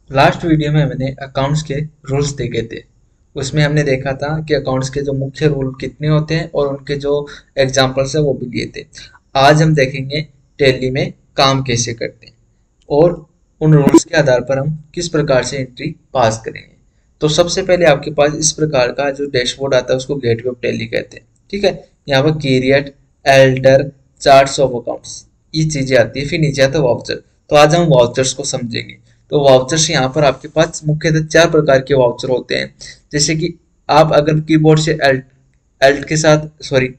Last video में मैंने accounts के रूल्स देखे थे। उसमें हमने देखा था कि अकाउंट्स के जो मुख्य रूल कितने होते हैं और उनके जो एग्जाम्पल्स है वो भी लिए थे। आज हम देखेंगे टैली में काम कैसे करते हैं और उन रूल्स के आधार पर हम किस प्रकार से एंट्री पास करेंगे। तो सबसे पहले आपके पास इस प्रकार का जो डैशबोर्ड आता है उसको गेटवे ऑफ टैली कहते हैं। ठीक है, यहाँ पर period, alter, charts of accounts, ये चीजें आती है। फिर नीचे आता है वाउचर। तो आज हम वाउचर्स को समझेंगे। तो वाउचर्स यहाँ पर आपके पास मुख्यतः 4 प्रकार के वाउचर होते हैं। जैसे कि आप अगर कीबोर्ड से एल्ट एल्ट के साथ सॉरी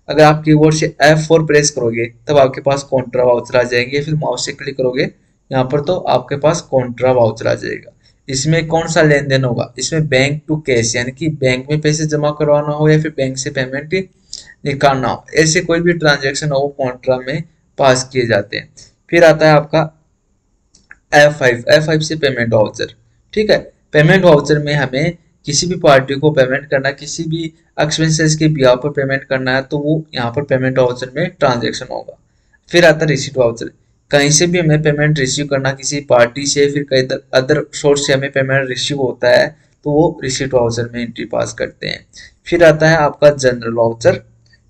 अगर आप कीबोर्ड से F4 प्रेस करोगे तब आपके पास कॉन्ट्रा वाउचर आ जाएंगे। फिर माउस से क्लिक करोगे यहाँ पर तो आपके पास कॉन्ट्रा वाउचर आ जाएगा। इसमें कौन सा लेन देन होगा? इसमें बैंक टू कैश, यानी कि बैंक में पैसे जमा करवाना हो या फिर बैंक से पेमेंट निकालना हो, ऐसे कोई भी ट्रांजेक्शन हो वो कॉन्ट्रा में पास किए जाते हैं। फिर आता है आपका F5 से पेमेंट वाउचर। ठीक है, पेमेंट वाउचर में हमें किसी भी पार्टी को पेमेंट करना, किसी भी एक्सपेंसेस के बिहाफ पर पेमेंट करना है तो वो यहाँ पर पेमेंट वाउचर में ट्रांजेक्शन होगा। फिर आता है रिसीट वाउचर। कहीं से भी हमें पेमेंट रिसीव करना, किसी पार्टी से फिर कई अदर सोर्स से हमें पेमेंट रिसीव होता है तो वो रिसीट वाउचर में एंट्री पास करते हैं। फिर आता है आपका जनरल वाउचर।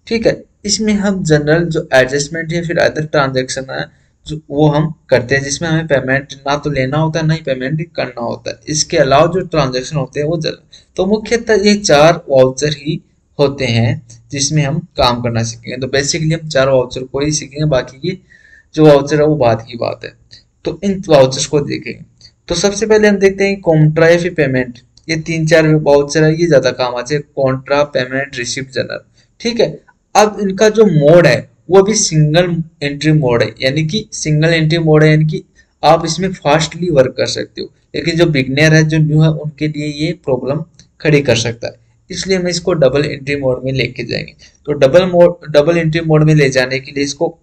ठीक है, इसमें हम जनरल जो एडजस्टमेंट या फिर अदर ट्रांजेक्शन है जो वो हम करते हैं, जिसमें हमें पेमेंट ना तो लेना होता है ना ही पेमेंट करना होता है। इसके अलावा जो ट्रांजेक्शन होते हैं वो जनरल। तो मुख्यतः ये 4 वाउचर ही होते हैं जिसमें हम काम करना सीखेंगे। तो बेसिकली हम 4 वाउचर को ही सीखेंगे, बाकी की जो वाउचर है वो बाद की बात है। तो इन वाउचर्स को देखेंगे। तो सबसे पहले हम देखते हैं कॉन्ट्रा या फिर पेमेंट। ये 3-4 वाउचर है, ये ज्यादा काम आते हैं, कॉन्ट्रा, पेमेंट, रिसिप्ट, जनरल। ठीक है, अब इनका जो मोड है वो भी सिंगल एंट्री मोड है, यानी कि सिंगल एंट्री मोड है, यानी कि आप इसमें फास्टली वर्क कर सकते हो। लेकिन जो बिगनर है, जो न्यू है, उनके लिए ये प्रॉब्लम खड़ी कर सकता है। इसलिए हम इसको डबल एंट्री मोड में लेके जाएंगे। तो डबल एंट्री मोड में ले जाने के लिए इसको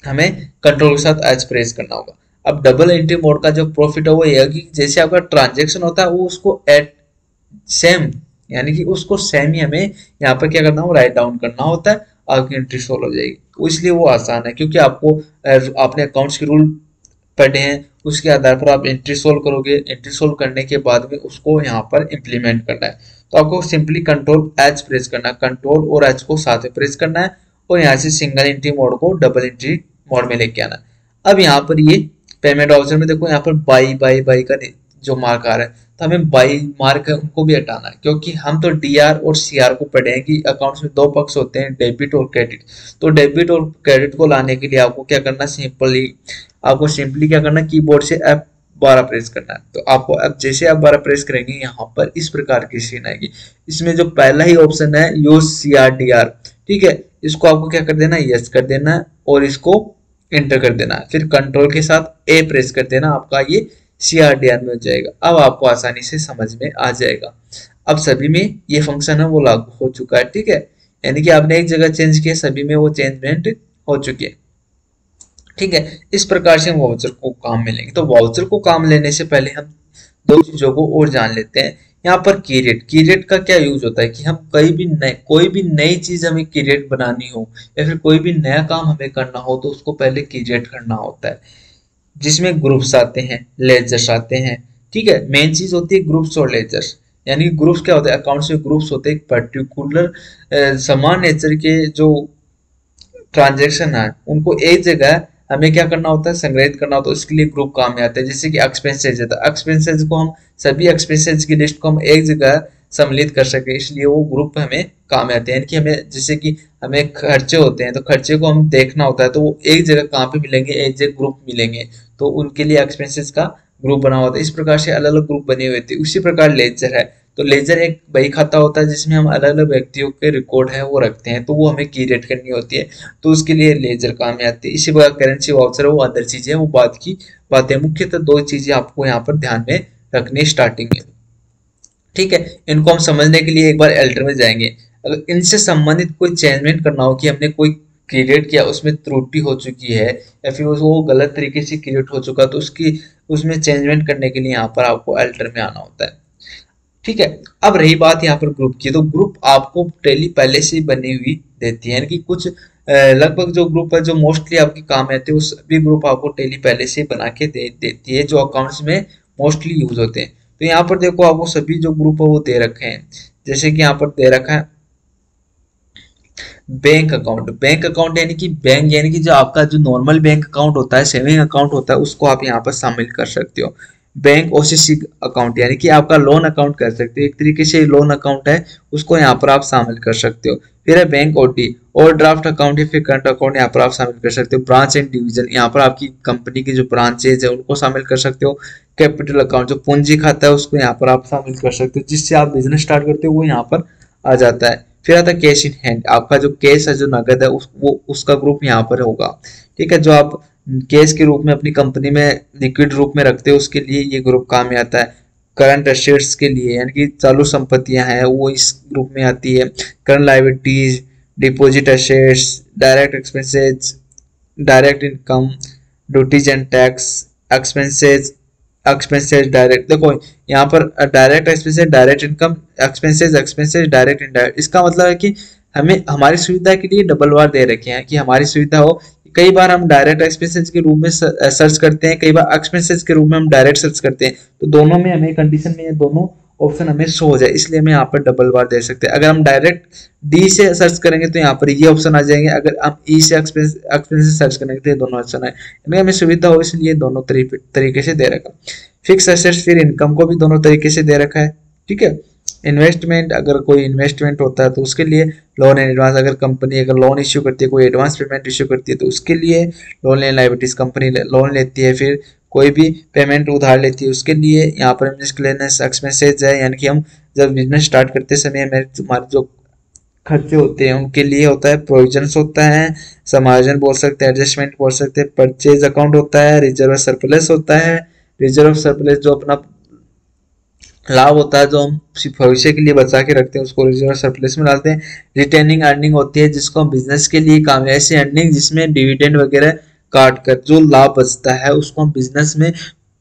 हमें कंट्रोल के साथ एच प्रेस करना होगा। अब डबल एंट्री मोड का जो प्रॉफिट है वो ये है कि जैसे आपका ट्रांजेक्शन होता है वो उसको एट सेम, यानी कि उसको सेम ही हमें यहाँ पर क्या करना हो, राइट डाउन करना होता है, आपकी एंट्री सोल्व हो जाएगी। तो इसलिए वो आसान है, क्योंकि आपको आपने अकाउंट्स के रूल पढ़े हैं, उसके आधार पर आप एंट्री सोल्व करोगे। एंट्री सोल्व करने के बाद में उसको यहाँ पर इम्प्लीमेंट करना है। तो आपको सिंपली कंट्रोल एच प्रेस करना है, कंट्रोल और एच को साथ में प्रेस करना है और यहाँ से सिंगल एंट्री मोड को डबल एंट्री मोड में लेके आना है। अब यहाँ पर ये पेमेंट ऑप्शन में देखो, यहाँ पर बाई बाई बाई का जो मार्क आ रहा है तो हमें बाई मार्क है उनको भी हटाना है, क्योंकि हम तो डीआर और सीआर को पढ़े हैं कि अकाउंट्स में 2 पक्ष होते हैं, डेबिट और क्रेडिट। तो डेबिट और क्रेडिट को लाने के लिए आपको क्या करना, सिंपली क्या करना, कीबोर्ड से F12 प्रेस करना है। तो आपको अब जैसे F12 प्रेस करेंगे यहाँ पर इस प्रकार की स्क्रीन आएगी। इसमें जो पहला ही ऑप्शन है यूज CRDR, ठीक है, इसको आपको क्या कर देना है, यस कर देना है और इसको एंटर कर देना है। फिर कंट्रोल के साथ ए प्रेस कर देना, आपका ये CRDR में हो जाएगा। अब आपको आसानी से समझ में आ जाएगा। अब सभी में ये फंक्शन है वो लागू हो चुका है। ठीक है, यानी कि आपने एक जगह चेंज किया, सभी में वो चेंजमेंट हो चुकी है। ठीक है, इस प्रकार से हम वाउचर को काम में लेंगे। तो वाउचर को काम लेने से पहले हम 2 चीजों को और जान लेते हैं। यहाँ पर कीरेट का क्या यूज होता है कि हम कोई भी नई चीज हमें कीरेट बनानी हो या फिर कोई भी नया काम हमें करना हो तो उसको पहले कीरेट करना होता है, जिसमें ग्रुप्स आते हैं, लेजर्स आते हैं। ठीक है, मेन चीज होती है ग्रुप्स और लेजर्स। यानी कि ग्रुप्स क्या होते हैं, अकाउंट्स में ग्रुप्स होते हैं, एक पर्टिकुलर समान नेचर के जो ट्रांजेक्शन है उनको एक जगह हमें क्या करना होता है, संग्रहित करना होता है। उसके लिए ग्रुप काम में आते हैं। जैसे कि एक्सपेंसेज होता है, एक्सपेंसेज को हम सभी एक्सपेंसेज की लिस्ट को हम एक जगह सम्मिलित कर सके, इसलिए वो ग्रुप हमें काम में आते हैं। कि हमें जैसे कि हमें खर्चे होते हैं तो खर्चे को हम देखना होता है तो वो एक जगह कहाँ पे मिलेंगे, एक जगह ग्रुप मिलेंगे, तो उनके लिए एक्सपेंसेस का ग्रुप बना होता है। इस प्रकार से अलग अलग ग्रुप बने हुए थे। उसी प्रकार लेजर है, तो लेजर एक बही खाता होता है जिसमें हम अलग अलग व्यक्तियों के रिकॉर्ड है वो रखते हैं, तो वो हमें क्रिएट करनी होती है, तो उसके लिए लेजर काम में आती है। इसी प्रकार करेंसी वाउचर है वो अदर चीजें, वो बाद की बातें। मुख्यतः 2 चीजें आपको यहाँ पर ध्यान में रखनी स्टार्टिंग में। ठीक है, इनको हम समझने के लिए एक बार एल्टर में जाएंगे। अगर इनसे संबंधित कोई चेंजमेंट करना हो कि हमने कोई क्रिएट किया, उसमें त्रुटि हो चुकी है या फिर वो गलत तरीके से क्रिएट हो चुका, तो उसकी उसमें चेंजमेंट करने के लिए यहाँ पर आपको एल्टर में आना होता है। ठीक है, अब रही बात यहाँ पर ग्रुप की, तो ग्रुप आपको टैली पहले से ही बनी हुई देती है, यानी कि कुछ लगभग जो ग्रुप है जो मोस्टली आपके काम आते हैं, उस भी ग्रुप आपको टेली पहले से बना के देती है, जो अकाउंट्स में मोस्टली यूज होते हैं। तो यहाँ पर देखो आपको सभी जो ग्रुप है वो दे रखे हैं, जैसे कि यहाँ पर दे रखा है बैंक अकाउंट। बैंक अकाउंट यानी कि बैंक, यानी कि जो आपका जो नॉर्मल बैंक अकाउंट होता है, सेविंग अकाउंट होता है, उसको आप यहाँ पर शामिल कर सकते हो। बैंक ओसीसी अकाउंट यानी कि आपका लोन अकाउंट कर सकते हो, एक तरीके से लोन अकाउंट है, उसको यहाँ पर आप शामिल कर सकते हो। फिर है bank OD, overdraft account या फिर करंट अकाउंट, यहाँ पर आप शामिल कर सकते हो। ब्रांच एंड डिवीजन, यहाँ पर आपकी कंपनी की जो ब्रांचेज है उनको शामिल कर सकते हो। कैपिटल अकाउंट, जो पूंजी खाता है उसको यहाँ पर आप शामिल कर सकते हो, जिससे आप बिजनेस स्टार्ट करते हो वो यहाँ पर आ जाता है। फिर आता है कैश इन हैंड, आपका जो कैश है, जो नगद है, वो उसका ग्रुप यहाँ पर होगा। ठीक है, जो आप कैश के रूप में अपनी कंपनी में लिक्विड रूप में रखते हो, उसके लिए ये ग्रुप काम में आता है। करंट एसेट्स के लिए, यानी कि चालू संपत्तियां हैं, वो इस ग्रुप में आती है। Current liabilities, deposit assets, direct expenses, direct income, duties and tax, expenses, expenses direct. देखो यहाँ पर direct expenses, direct income, expenses, expenses direct indirect, इसका मतलब है कि हमें हमारी सुविधा के लिए डबल बार दे रखे हैं कि हमारी सुविधा हो। कई बार हम डायरेक्ट एक्सपेंसेस के रूप में सर्च करते हैं, कई बार एक्सपेंसेस के रूप में हम डायरेक्ट सर्च करते हैं, तो दोनों में हमें कंडीशन में ये दोनों ऑप्शन हमें शो हो जाए, इसलिए हमें यहाँ पर डबल बार दे सकते हैं। अगर हम डायरेक्ट डी से सर्च करेंगे तो यहाँ पर ये ऑप्शन आ जाएंगे, अगर हम ई से एक्सपेंसेस सर्च करेंगे तो ये दोनों ऑप्शन है। यानी हमें सुविधा हो इसलिए दोनों तरीके से दे रखा। फिक्स एसेट्स, फिर इनकम को भी दोनों तरीके से दे रखा है। ठीक है, इन्वेस्टमेंट, अगर कोई इन्वेस्टमेंट होता है तो उसके लिए लोन एंड एडवांस, अगर कंपनी अगर लोन इश्यू करती है, कोई एडवांस पेमेंट इश्यू करती है तो उसके लिए loan and liabilities, company loan लेती है। फिर कोई भी पेमेंट उधार लेती है उसके लिए यहाँ पर मिसलेनियस एक्सपेंसेस है, यानी कि हम जब बिजनेस स्टार्ट करते समय हमारे जो खर्चे होते हैं उनके लिए होता है। प्रोविजंस होता है, समायोजन बोल सकते हैं, एडजस्टमेंट बोल सकते हैं। परचेज अकाउंट होता है, रिजर्व सरप्लस होता है। रिजर्व सरप्लस जो अपना लाभ होता है, जो हम भविष्य के लिए बचा के रखते हैं, उसको रिजर्व सरप्लस में डालते हैं। रिटेनिंग अर्निंग होती है, जिसको हम बिजनेस के लिए काम, ऐसी अर्निंग जिसमें डिविडेंड वगैरह काट कर जो लाभ बचता है उसको हम बिजनेस में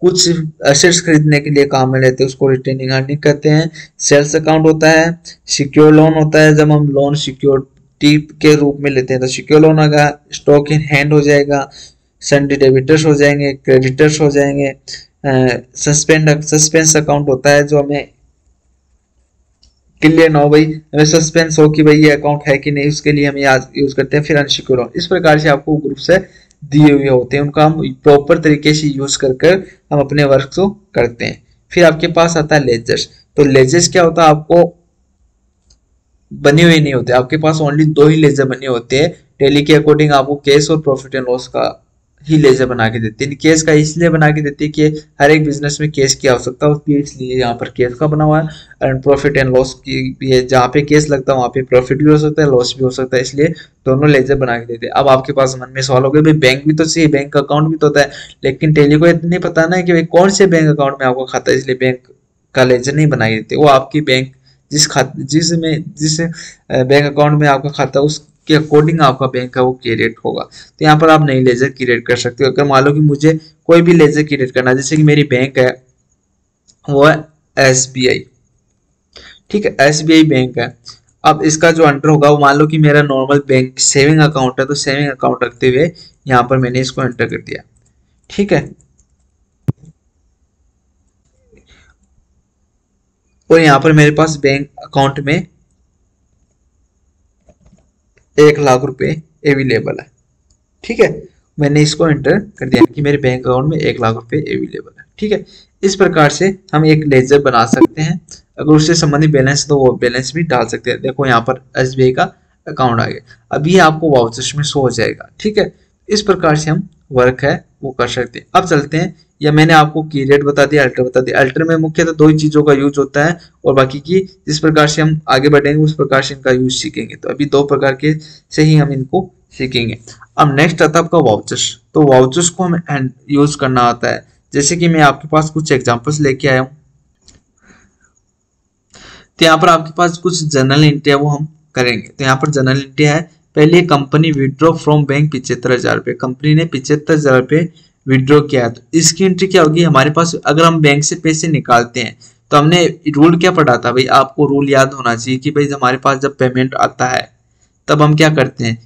कुछ एसेट्स खरीदने के लिए काम में लेते हैं, उसको रिटेनिंग अर्निंग कहते हैं। सेल्स अकाउंट होता है। सिक्योर लोन होता है, जब हम लोन सिक्योरिटी के रूप में लेते हैं तो सिक्योर लोन होगा। स्टॉक इन हैंड हो जाएगा। सन्डी डेबिटर्स हो जाएंगे, क्रेडिटर्स हो जाएंगे। सस्पेंस अकाउंट होता है, जो हमें क्लियर ना हो भाई, हमें सस्पेंस हो कि भाई ये अकाउंट है कि नहीं, उसके लिए हम याद यूज करते हैं। फिर अनसिक्योर लोन, इस प्रकार से आपको ग्रुप से दिए हुए होते हैं, उनका हम प्रॉपर तरीके से यूज कर हम अपने वर्क को करते हैं। फिर आपके पास आता है लेजर्स। तो लेजर्स क्या होता है, आपको बने हुए नहीं होते, आपके पास ओनली दो ही लेजर बने होते हैं। टेली के अकॉर्डिंग आपको केस और प्रॉफिट एंड लॉस का ही लेजर बना के देती है। केस का इसलिए बना के देती है कि हर एक बिजनेस में केस की आवश्यकता होती है, इसलिए यहाँ पर केस का बना हुआ है। एंड प्रॉफिट एंड लॉस की भी है, जहाँ पे केस लगता है वहाँ पे प्रॉफिट भी हो सकता है, लॉस भी हो सकता है, इसलिए दोनों लेजर बना के देते हैं। अब आपके पास मन में सवाल हो गया, भाई बैंक भी तो चाहिए, बैंक अकाउंट भी तो होता है, लेकिन टेली को इतने पता ना है कि भाई कौन से बैंक अकाउंट में आपको खाता है, इसलिए बैंक का लेजर नहीं बना के देते। वो आपकी बैंक जिस बैंक अकाउंट में आपका खाता है उसके अकॉर्डिंग आपका बैंक का वो क्रिएट होगा। तो यहाँ पर आप नई लेजर क्रिएट कर सकते हो। अगर मान लो कि मुझे कोई भी लेजर क्रिएट करना है, जैसे कि मेरी बैंक है वो है SBI, ठीक है, SBI बैंक है। अब इसका जो अंडर होगा वो मान लो कि मेरा नॉर्मल बैंक सेविंग अकाउंट है, तो सेविंग अकाउंट रखते हुए यहाँ पर मैंने इसको एंटर कर दिया। ठीक है, और यहाँ पर मेरे पास बैंक अकाउंट में 1 लाख रुपए अवेलेबल है। ठीक है, मैंने इसको एंटर कर दिया कि मेरे बैंक अकाउंट में 1 लाख रुपए अवेलेबल है। ठीक है, इस प्रकार से हम एक लेजर बना सकते हैं। अगर उससे संबंधित बैलेंस तो वो बैलेंस भी डाल सकते हैं। देखो यहाँ पर SBI का अकाउंट आ गया, अभी आपको वाउचर्स में शो हो जाएगा। ठीक है, इस प्रकार से हम वर्क है वो कर सकते हैं। अब चलते हैं, या मैंने आपको की रेट बता दिया, अल्टर बता दिया। अल्टर में मुख्यतः दो ही चीजों का यूज होता है, और बाकी की जिस प्रकार से हम आगे बढ़ेंगे उस प्रकार से इनका यूज सीखेंगे। तो अभी दो प्रकार के से ही हम इनको सीखेंगे। अब नेक्स्ट आता है आपका वाउचर्स। तो वाउचर्स को हमें यूज करना आता है, जैसे कि मैं आपके पास कुछ एग्जांपल्स लेके आया हूँ। तो यहाँ पर आपके पास कुछ जनरल एंट्री है वो हम करेंगे। तो यहाँ पर जनरल एंट्री है, पहले कंपनी विड्रॉ फ्रॉम बैंक 75,000 रुपये, कंपनी ने 75,000 रुपये विड्रॉ किया। तो इसकी एंट्री क्या होगी, हमारे पास अगर हम बैंक से पैसे निकालते हैं तो हमने रूल क्या पढ़ा था भाई, आपको रूल याद होना चाहिए कि भाई हमारे पास जब पेमेंट आता है तब हम क्या करते हैं,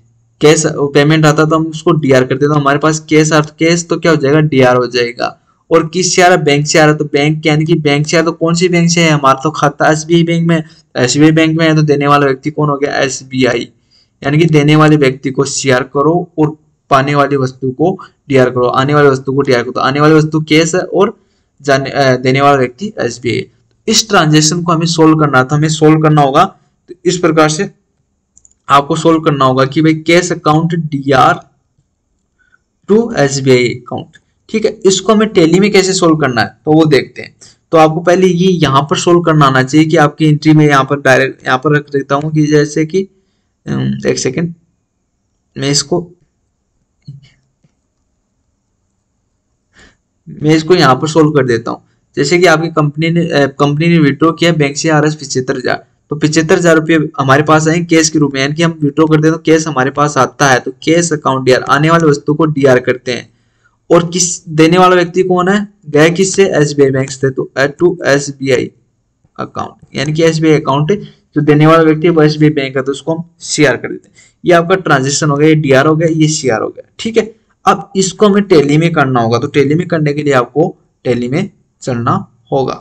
कैश पेमेंट आता तो हम उसको डीआर करते, तो हमारे पास कैश कैश तो क्या हो जाएगा, डीआर हो जाएगा। और किस से आ रहा, बैंक से आ रहा, तो बैंक यानी कि बैंक से आ रहा, तो कौन सी बैंक से है, हमारा तो खाता एसबीआई बैंक में, एसबीआई बैंक में है, तो देने वाला व्यक्ति कौन हो गया, एसबीआई। यानी कि देने वाले व्यक्ति को सीआर करो और पाने वाली वस्तु को डीआर करो, आने वाली वस्तु को डीआर करो, तो आने वाली वस्तु कैश है और देने वाला व्यक्ति एसबीआई। इस ट्रांजेक्शन को हमें सोल्व करना था, हमें सोल्व करना होगा, तो इस प्रकार से आपको सोल्व करना होगा कि भाई cash account DR to SBI account. ठीक है, इसको हमें टैली में कैसे सोल्व करना है तो वो देखते हैं। तो आपको पहले ये यहाँ पर सोल्व करना आना चाहिए कि आपकी एंट्री में यहाँ पर डायरेक्ट यहाँ पर रख देता हूँ कि जैसे कि एक सेकेंड मैं इसको यहाँ पर सोल्व कर देता हूँ। जैसे कि आपकी कंपनी ने विड्रॉ किया बैंक से आर एस 75,000, तो 75,000 रुपये हमारे पास आए कैश के रूप में, यानी कि हम विड्रॉ करते हैं तो कैश हमारे पास आता है, तो कैश अकाउंट डीआर, आने वाले वस्तु को डीआर करते हैं। और किस देने वाला व्यक्ति कौन है, गया किससे, एसबीआई बैंक से, तो टू एसबीआई अकाउंट, यानी कि एसबीआई अकाउंट जो देने वाला व्यक्ति है वो एसबीआई बैंक है, तो उसको हम सीआर कर देते हैं। ये आपका ट्रांजेक्शन हो गया, ये डीआर हो गया, ये सीआर हो गया। ठीक है, अब इसको हमें टैली में करना होगा, तो टैली में करने के लिए आपको टैली में चलना होगा।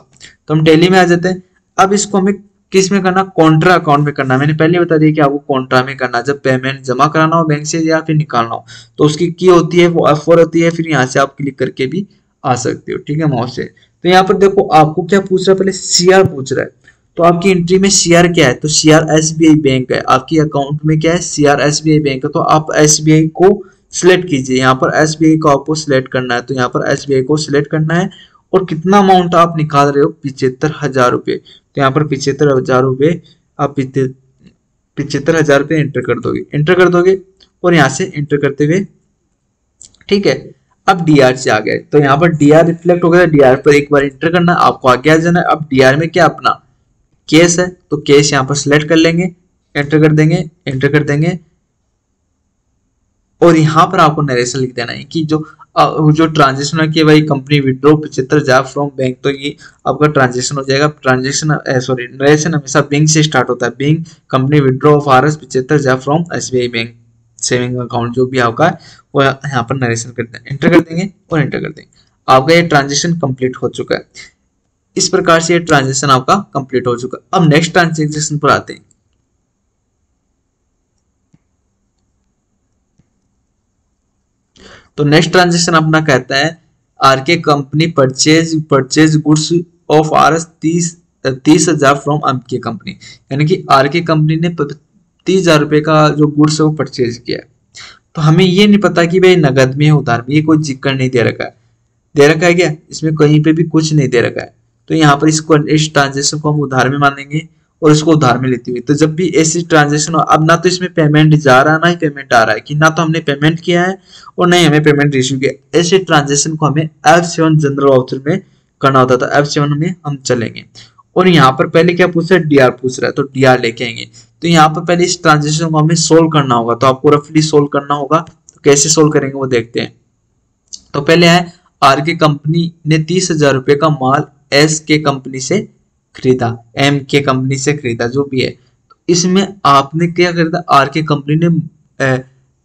तो हम टैली में आ जाते हैं। अब इसको हमें किस में करना, कॉन्ट्रा अकाउंट में करना। मैंने पहले बता दिया कि आपको कॉन्ट्रा में करना, जब पेमेंट जमा कराना हो बैंक से या फिर निकालना हो, तो उसकी की होती है वो F4 होती है, फिर यहाँ से आप क्लिक करके भी आ सकते हो। ठीक है, माउस से। तो यहाँ पर देखो आपको क्या पूछ रहा है, पहले सीआर पूछ रहा है, तो आपकी एंट्री में सीआर क्या है, तो सीआर एसबीआई बैंक है। आपकी अकाउंट में क्या है, सीआर एसबीआई बैंक है, तो आप एसबीआई को सिलेक्ट कीजिए। यहाँ पर एसबीआई को आपको सिलेक्ट करना है, तो यहाँ पर एसबीआई को सिलेक्ट करना है। और कितना अमाउंट आप निकाल रहे हो, 75,000 रुपये, तो यहाँ पर 75,000 रुपये आप 75,000 रुपये एंटर कर दोगे और यहाँ से एंटर करते हुए, ठीक है, अब डीआर से आ गए, तो यहाँ पर डीआर रिफ्लेक्ट हो गया, डीआर पर एक बार एंटर करना, आपको आगे आ जाना है। अब डीआर में क्या अपना केस है, तो केस यहाँ पर सिलेक्ट कर लेंगे, एंटर कर देंगे और यहाँ पर आपको नरेशन लिख देना है कि जो ट्रांजेक्शन है कि भाई कंपनी विड्रॉ 75,000 फ्रॉम बैंक, तो ये आपका ट्रांजेक्शन हो जाएगा। ट्रांजेक्शन सॉरी नरेशन हमेशा बैंक से स्टार्ट होता है, bank company withdraw of R S 75,000 from SBI bank saving account, जो भी आपका है वो यहाँ पर नरेशन करते हैं, एंटर कर देंगे और एंटर कर देंगे। आपका ये ट्रांजेक्शन कंप्लीट हो चुका है। इस प्रकार से ये ट्रांजेक्शन आपका कंप्लीट हो चुका है। अब नेक्स्ट ट्रांजेक्शन पर आते हैं। तो नेक्स्ट ट्रांजेक्शन अपना कहता है RK company purchase goods of R S 30,000 from MK company, यानी कि आरके कंपनी ने 30,000 रुपए का जो गुड्स है वो परचेज किया है। तो हमें ये नहीं पता कि भाई नगद में उधार में, ये कोई जिक्र नहीं दे रखा है, दे रखा है क्या, इसमें कहीं पे भी कुछ नहीं दे रखा है। तो यहाँ पर इस ट्रांजेक्शन को हम उधार में मानेंगे और इसको उधार में लेते हुए, तो जब भी ऐसी ट्रांजेक्शन, अब ना तो इसमें पेमेंट जा रहा है ना ही पेमेंट आ रहा है, कि ना तो हमने पेमेंट किया है और नहीं हमें पेमेंट रिसीव किया, ऐसे ट्रांजेक्शन को हमें F7 जनरल वाउचर में करना होता था। F7 में हम चलेंगे और यहाँ पर पहले क्या पूछ रहा है, डीआर पूछ रहा है, तो डीआर लेके आएंगे। तो यहाँ पर पहले इस ट्रांजेक्शन को हमें सोल्व करना होगा, तो आपको रफली सोल्व करना होगा। तो कैसे सोल्व करेंगे वो देखते हैं। तो पहले है आर के कंपनी ने 30,000 रुपए का माल एस के कंपनी से खरीदा, एम के कंपनी से खरीदा, जो भी है। तो इसमें आपने क्या खरीदा, आर के कंपनी ने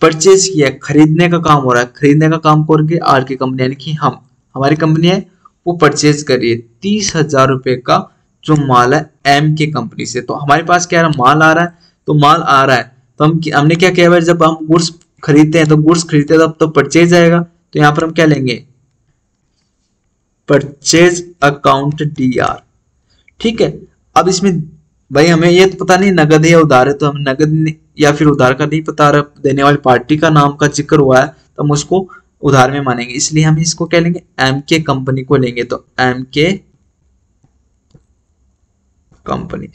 परचेज किया, खरीदने का काम हो रहा है, खरीदने का काम करके आर के कंपनी यानी कि हमारी कंपनी है वो परचेज कर रही है 30,000 रुपए का जो माल है एम के कंपनी से। तो हमारे पास क्या है, माल आ रहा है, तो माल आ रहा है तो हमने क्या किया है, जब हम गुड्स खरीदते हैं तो गुड्स खरीदते हैं तो परचेज आएगा। तो यहाँ पर हम क्या लेंगे, परचेज अकाउंट डीआर। ठीक है, अब इसमें भाई हमें ये तो पता नहीं नगद है या उधार है, तो हम नगद या फिर उधार का नहीं पता रहा, देने वाली पार्टी का नाम का जिक्र हुआ है तो हम उसको उधार में मानेंगे, इसलिए हम इसको क्या लेंगे, एम के कंपनी को लेंगे। तो एम के कंपनी,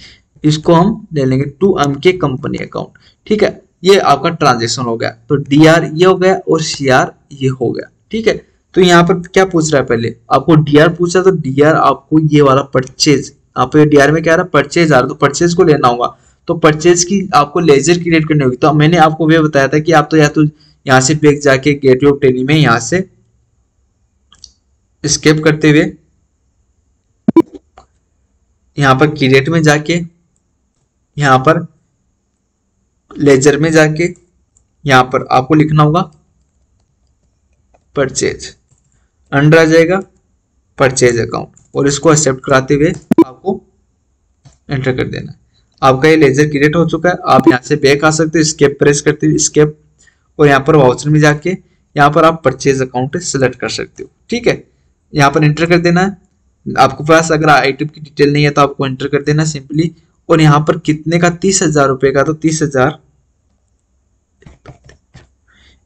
इसको हम ले लेंगे टू एम के कंपनी अकाउंट। ठीक है, ये आपका ट्रांजेक्शन हो गया। तो डीआर ये हो गया और सीआर ये हो गया। ठीक है, तो यहाँ पर क्या पूछ रहा है, पहले आपको डीआर पूछा, तो डीआर आपको ये वाला परचेज, आप डीआर में क्या रहा, परचेज आ रहा, तो परचेज को लेना होगा। तो परचेज की आपको लेजर क्रिएट करनी होगी। तो मैंने आपको वे बताया था कि आप तो यहाँ से बैक जाके गेटवे ऑफ टैली में यहाँ से स्केप करते हुए यहाँ पर क्रिएट में जाके, यहाँ पर लेजर में जाके यहाँ पर आपको लिखना होगा परचेज, अंडर आ जाएगा परचेज अकाउंट, और इसको एक्सेप्ट कराते हुए आपको एंटर कर देना है। आपका ये लेजर क्रिएट हो चुका है। आप यहाँ से बैक आ सकते हो, स्केप प्रेस करते हुए स्केप, और यहाँ पर वाउचर में जाके यहाँ पर आप परचेज अकाउंट सेलेक्ट कर सकते हो। ठीक है, यहाँ पर एंटर कर देना है। आपके पास अगर आइटम की डिटेल नहीं है तो आपको एंटर कर देना सिंपली, और यहाँ पर कितने का 30,000 रुपए का, तो 30,000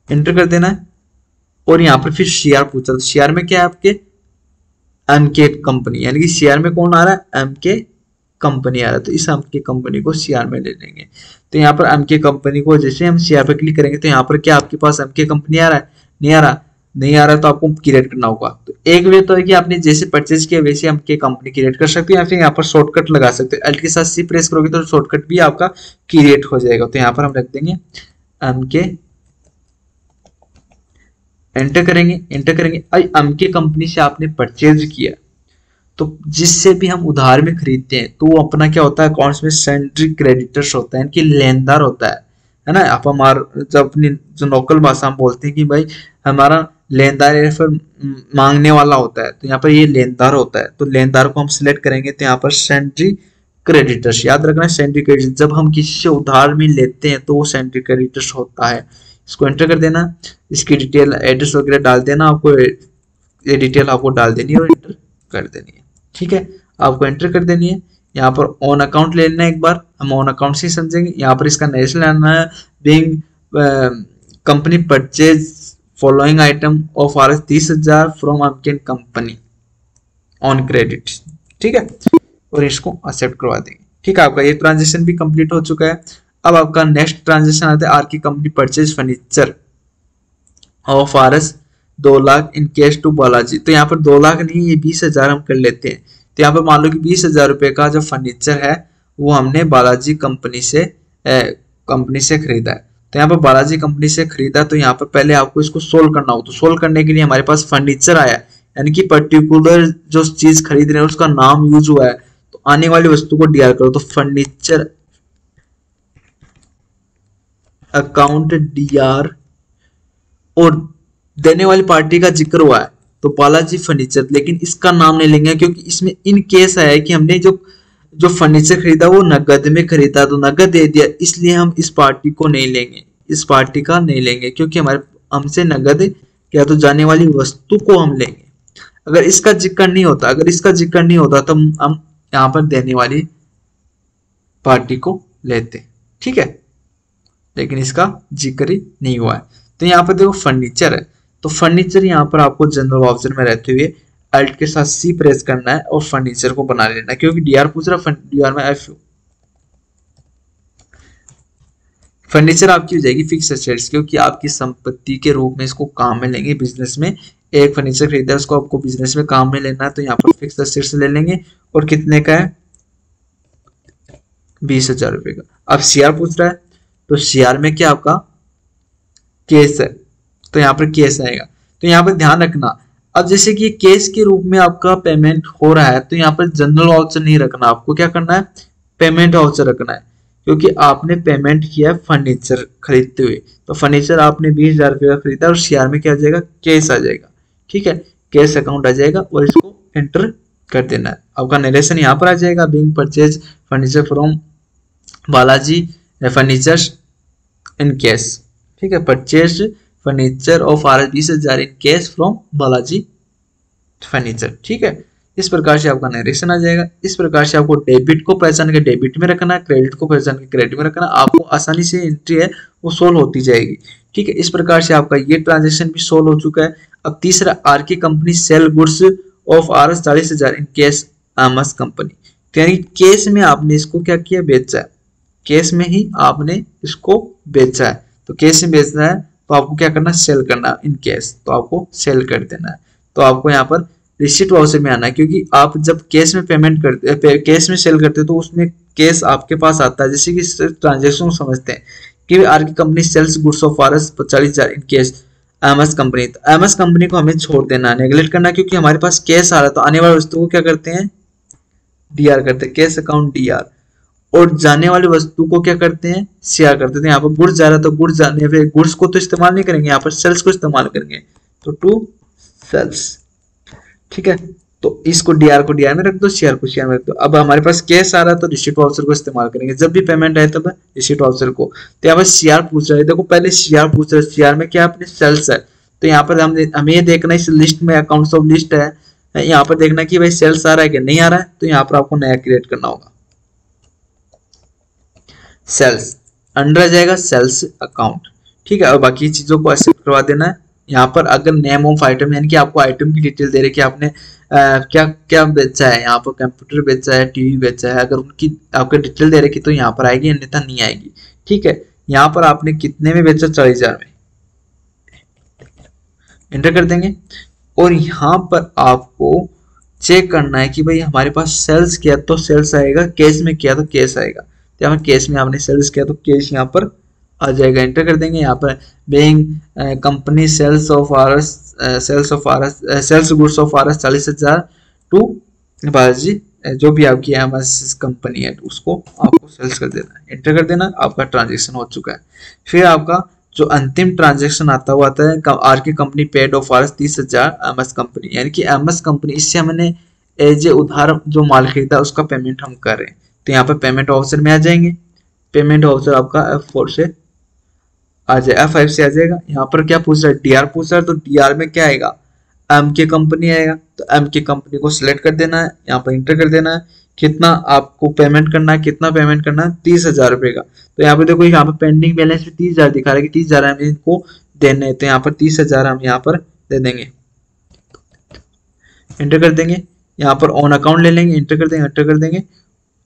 एंटर कर देना है। और यहाँ पर फिर शेयर पूछा, तो शेयर में क्या है आपके एमके कंपनी, यानी कि शेयर में कौन आ रहा है, एमके कंपनी आ रहा है, तो इस एमके कंपनी को शेयर में ले लेंगे। तो यहाँ पर एमके कंपनी को जैसे हम शेयर पर क्लिक करेंगे तो यहाँ पर क्या आपके पास एमके कंपनी आ रहा है, नहीं आ रहा, नहीं आ रहा, तो आपको क्रिएट करना होगा। तो एक वे तो है कि आपने जैसे परचेज किया वैसे एमके कंपनी क्रिएट कर सकते हो, या फिर यहाँ पर शॉर्टकट लगा सकते हो, एल्ट के साथ सी प्रेस करोगे तो शॉर्टकट भी आपका क्रिएट हो जाएगा। तो यहाँ पर हम रख देंगे एमके, एंटर करेंगे, एंटर करेंगे। एमके कंपनी से आपने परचेज किया, तो जिससे भी हम उधार में खरीदते हैं तो वो अपना क्या होता है, अकाउंट्स में सेंट्री क्रेडिटर्स होता है, इनकी लेनदार होता है ना। आप हमारा जब अपनी जो लोकल भाषा हम बोलते हैं कि भाई हमारा लेनदार या फिर मांगने वाला होता है, तो यहाँ पर ये लेनदार होता है। तो लेनदार को हम सिलेक्ट करेंगे तो यहाँ पर सेंट्री क्रेडिटर्स, याद रखना है सेंट्री क्रेडिटर्स, जब हम किसी से उधार में लेते हैं तो वो सेंट्री क्रेडिटर्स होता है। इसको एंटर कर देना, इसकी डिटेल एड्रेस वगैरह डाल देना, आपको ये डिटेल आपको डाल देनी है और एंटर कर देनी है। ठीक है, आपको एंटर कर देनी है। यहाँ पर ऑन अकाउंट ले लेना है, एक बार हम ऑन अकाउंट से समझेंगे। यहाँ पर इसका नेशन लेना है, being company purchase following item of R 30,000 from अमकेन कंपनी ऑन क्रेडिट। ठीक है, और इसको एक्सेप्ट करवा देंगे। ठीक है, आपका ये ट्रांजेक्शन भी कंप्लीट हो चुका है। अब आपका नेक्स्ट ट्रांजेक्शन आता है, R K company purchase furniture of RS 2 lakh in cash to Balaji. तो यहाँ पर 2 लाख नहीं, ये 20,000 हम कर लेते हैं। तो यहाँ पर मान लो कि 20,000 रुपए का जो फर्नीचर है वो हमने बालाजी कंपनी से खरीदा है। तो यहाँ पर बालाजी कंपनी से खरीदा, तो यहाँ पर पहले आपको इसको सोल्व करना हो। तो सोल्व करने के लिए हमारे पास फर्नीचर आया, यानी कि पर्टिकुलर जो चीज खरीद रहे हैं उसका नाम यूज हुआ है, तो आने वाली वस्तु को डीआर करो। तो फर्नीचर अकाउंट डीआर, और देने वाली पार्टी का जिक्र हुआ है तो बालाजी फर्नीचर, लेकिन इसका नाम नहीं लेंगे क्योंकि इसमें इन केस आया है कि हमने जो फर्नीचर खरीदा वो नगद में खरीदा, तो नगद दे दिया, इसलिए हम इस पार्टी को नहीं लेंगे, इस पार्टी का नहीं लेंगे, क्योंकि हमसे नगद या तो जाने वाली वस्तु को हम लेंगे। अगर इसका जिक्र नहीं होता, तो हम यहाँ पर देने वाली पार्टी को लेते। ठीक है, लेकिन इसका जिक्र ही नहीं हुआ है। तो यहाँ पर देखो फर्नीचर है, तो फर्नीचर यहाँ पर आपको जनरल वाउचर में रहते हुए अल्ट के साथ सी प्रेस करना है और फर्नीचर को बना लेना है, क्योंकि डीआर पूछ रहा, डीआर में एफ। फर्नीचर आपकी हो जाएगी फिक्स एसेट्स, क्योंकि आपकी संपत्ति के रूप में इसको काम में लेंगे। बिजनेस में एक फर्नीचर खरीदा है, उसको आपको बिजनेस में काम में लेना है, तो यहाँ पर फिक्स एसेट्स ले लेंगे। और कितने का है, 20,000 रुपए का। अब सीआर पूछ रहा है, तो सीआर में क्या आपका केस है, तो यहाँ पर केस आएगा। तो यहाँ पर ध्यान रखना, अब जैसे कि केस के रूप में आपका पेमेंट हो रहा है, तो यहाँ पर जनरल वाउचर नहीं रखना, आपको क्या करना है, पेमेंट वाउचर रखना है, क्योंकि आपने पेमेंट किया फर्नीचर खरीदते हुए। तो फर्नीचर आपने 20,000 रुपये का खरीदा और शेयर में क्या आ जाएगा, केस आ जाएगा। ठीक है, केस अकाउंट आ जाएगा और इसको एंटर कर देना है। आपका नरेशन यहाँ पर आ जाएगा, being purchase furniture from Balaji furniture in cash. ठीक है, purchase furniture of R 20,000 in cash from Balaji furniture. ठीक है, इस प्रकार से आपका नरेशन आ जाएगा। इस प्रकार से आपको डेबिट को पहचान के डेबिट में रखना है, क्रेडिट को पहचान के क्रेडिट में रखना, आपको आसानी से एंट्री है वो सोल्व होती जाएगी। ठीक है, इस प्रकार से आपका ये ट्रांजेक्शन भी सोल्व हो चुका है। अब तीसरा, R K company sale goods of R 40,000 in cash MS company. यानी केस में आपने इसको क्या किया, बेचा है, केस में ही आपने इसको बेचा है। तो केस में बेचना है तो आपको क्या करना है, सेल करना इन केस, तो आपको सेल कर देना है। तो आपको यहाँ पर रिसीट वाउचर में आना है, क्योंकि आप जब केस में पेमेंट करते, केस में सेल करते हो तो उसमें केस आपके पास आता है। जैसे कि ट्रांजेक्शन को समझते हैं कि R K company sales goods of R 40,000 in case MS company. तो एमएस कंपनी को हमें छोड़ देना, नेगलेक्ट करना, क्योंकि हमारे पास केस आ रहा है, तो आने वाली वस्तु को क्या करते हैं, डीआर करते हैं, केस अकाउंट डीआर। और जाने वाली वस्तु को क्या करते हैं, शेयर करते थे। यहाँ पर गुड्स जा रहा है तो गुड्स जाने पे गुड्स को तो इस्तेमाल नहीं करेंगे, यहाँ पर सेल्स को इस्तेमाल करेंगे, तो टू सेल्स। ठीक है, तो इसको डीआर को डीआर में रख दो, शेयर को शेयर में रख दो। अब हमारे पास कैश आ रहा है तो रिसीट वाउचर को इस्तेमाल करेंगे, जब भी पेमेंट आए तब रिसीट वाउचर को। तो यहाँ पर सीआर पूछ रहा है, देखो पहले सीआर पूछ रहा है, सीआर में क्या अपने सेल्स है, तो यहाँ पर हमें ये देखना है इस लिस्ट में अकाउंट्स ऑफ लिस्ट है, यहाँ पर देखना कि भाई सेल्स आ रहा है कि नहीं आ रहा है, तो यहाँ पर आपको नया क्रिएट करना होगा। सेल्स अंडर आ जाएगा सेल्स अकाउंट। ठीक है, और बाकी चीजों को एक्सेप्ट करवा देना है। यहाँ पर अगर नेम ऑफ आइटम यानी कि आपको आइटम की डिटेल दे रहे कि आपने क्या क्या बेचा है, यहाँ पर कंप्यूटर बेचा है, टीवी बेचा है, अगर उनकी आपको डिटेल दे रखी तो यहाँ पर आएगी, अन्यथा नहीं आएगी। ठीक है, यहाँ पर आपने कितने में बेचा, 40,000 में, एंटर कर देंगे। और यहाँ पर आपको चेक करना है कि भाई हमारे पास सेल्स किया तो सेल्स आएगा, कैश में किया तो कैश आएगा। तो यहाँ केस में आपने सेल्स किया तो कैश यहाँ पर आ जाएगा, एंटर कर देंगे। यहाँ पर being company sales of RS sales goods of RS 40,000 to Balaji, जो भी आपकी एमएस कंपनी है उसको आपको सेल्स कर देना है, एंटर कर देना, आपका ट्रांजेक्शन हो चुका है। फिर आपका जो अंतिम ट्रांजेक्शन आता हुआ आता है, R K company paid of RS 30,000 MS company, यानी कि एमएस कंपनी, इससे हमने एज ए उधार जो माल खरीदा उसका पेमेंट हम कर रहे हैं। तो यहाँ पर पेमेंट ऑप्शन में आ जाएंगे, पेमेंट ऑप्शन आपका F4 से आ जाए, F5 से आ जाएगा। यहाँ पर क्या पूछ रहा है, डीआर पूछ रहा है, तो डीआर में क्या आएगा, एम के कंपनी आएगा, तो एम के कंपनी को सिलेक्ट कर देना है, यहाँ पर इंटर कर देना है, कितना आपको पेमेंट करना है, कितना पेमेंट करना है, 30,000 रुपए का। तो यहाँ पे देखो यहाँ पर पेंडिंग बैलेंस में 30,000 दिखा रहा है कि 30,000 हमें इनको देने हैं, तो यहाँ पर 30,000 हम यहाँ पर दे देंगे, एंटर कर देंगे। यहाँ पर ऑन अकाउंट ले लेंगे, एंटर कर देंगे, एंटर कर देंगे।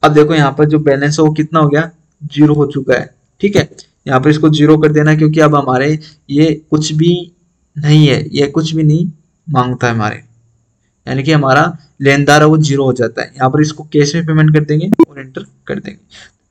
अब देखो यहाँ पर जो बैलेंस है वो कितना हो गया, 0 हो चुका है। ठीक है, यहाँ पर इसको 0 कर देना, क्योंकि अब हमारे ये कुछ भी नहीं है, ये कुछ भी नहीं मांगता है हमारे, यानी कि हमारा लेनदार है वो 0 हो जाता है। यहाँ पर इसको कैश में पेमेंट कर देंगे और एंटर कर देंगे।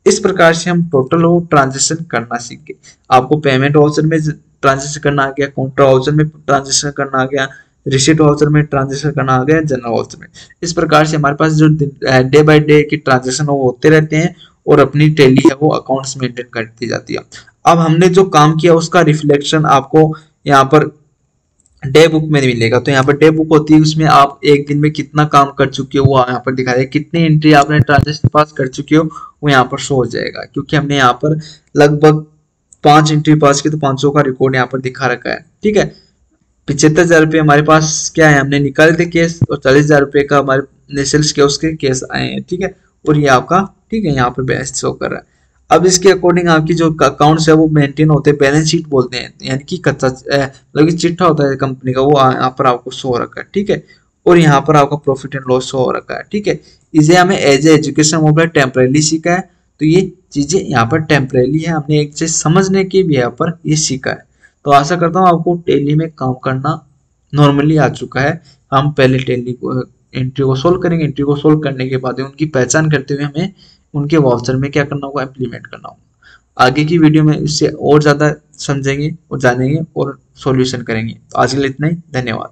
इस प्रकार से हम टोटल वो ट्रांजेक्शन करना सीख गए। आपको पेमेंट वाउचर में ट्रांजेक्शन करना आ गया, काउंटर वाउचर में ट्रांजेक्शन करना आ गया, रिसीट वाउचर में ट्रांजेक्शन करना आ गया, जनरल वाउचर में। इस प्रकार से हमारे पास जो डे बाय डे की ट्रांजेक्शन वो होते रहते हैं और अपनी टैली है वो अकाउंट्स मेंटेन करती जाती है। अब हमने जो काम किया उसका रिफ्लेक्शन आपको यहाँ पर डे बुक में मिलेगा। तो यहाँ पर डे बुक होती है, उसमें आप एक दिन में कितना काम कर चुके हो वो यहाँ पर दिखा देगा, कितनी एंट्री आपने ट्रांजेक्शन पास कर चुके हो वो यहाँ पर शो हो जाएगा। क्योंकि हमने यहाँ पर लगभग 5 एंट्री पास की तो 500 का रिकॉर्ड यहाँ पर दिखा रखा है। ठीक है, 75,000 रुपये हमारे पास क्या है, हमने निकाले थे केस, और 40,000 रुपये का हमारे सेल्स के उसके केस आए हैं। ठीक है, और ये आपका ठीक है यहाँ पर बैलेंस शो कर रहा है। अब इसके अकॉर्डिंग आपकी जो अकाउंट्स है वो मेंटेन होते हैं, बैलेंस शीट बोलते हैं, यानी कि कच्चा मतलब कि चिट्ठा होता है कंपनी का, वो यहाँ पर आपको शो हो रखा है। ठीक है, और यहाँ पर आपका प्रॉफिट एंड लॉस शो हो रखा है। ठीक है, इसे हमें as a education mobile temporarily सीखा है, तो ये चीजें यहाँ पर टेम्परेली है, हमने एक चीज समझने के भी यहाँ पर ये सीखा है। तो आशा करता हूँ आपको टैली में काम करना नॉर्मली आ चुका है। हम पहले टैली को एंट्री को सोल्व करेंगे, एंट्री को सोल्व करने के बाद उनकी पहचान करते हुए हमें उनके वाउचर में क्या करना होगा, इम्प्लीमेंट करना होगा। आगे की वीडियो में इससे और ज़्यादा समझेंगे और जानेंगे और सॉल्यूशन करेंगे। तो आज के लिए इतना ही, धन्यवाद।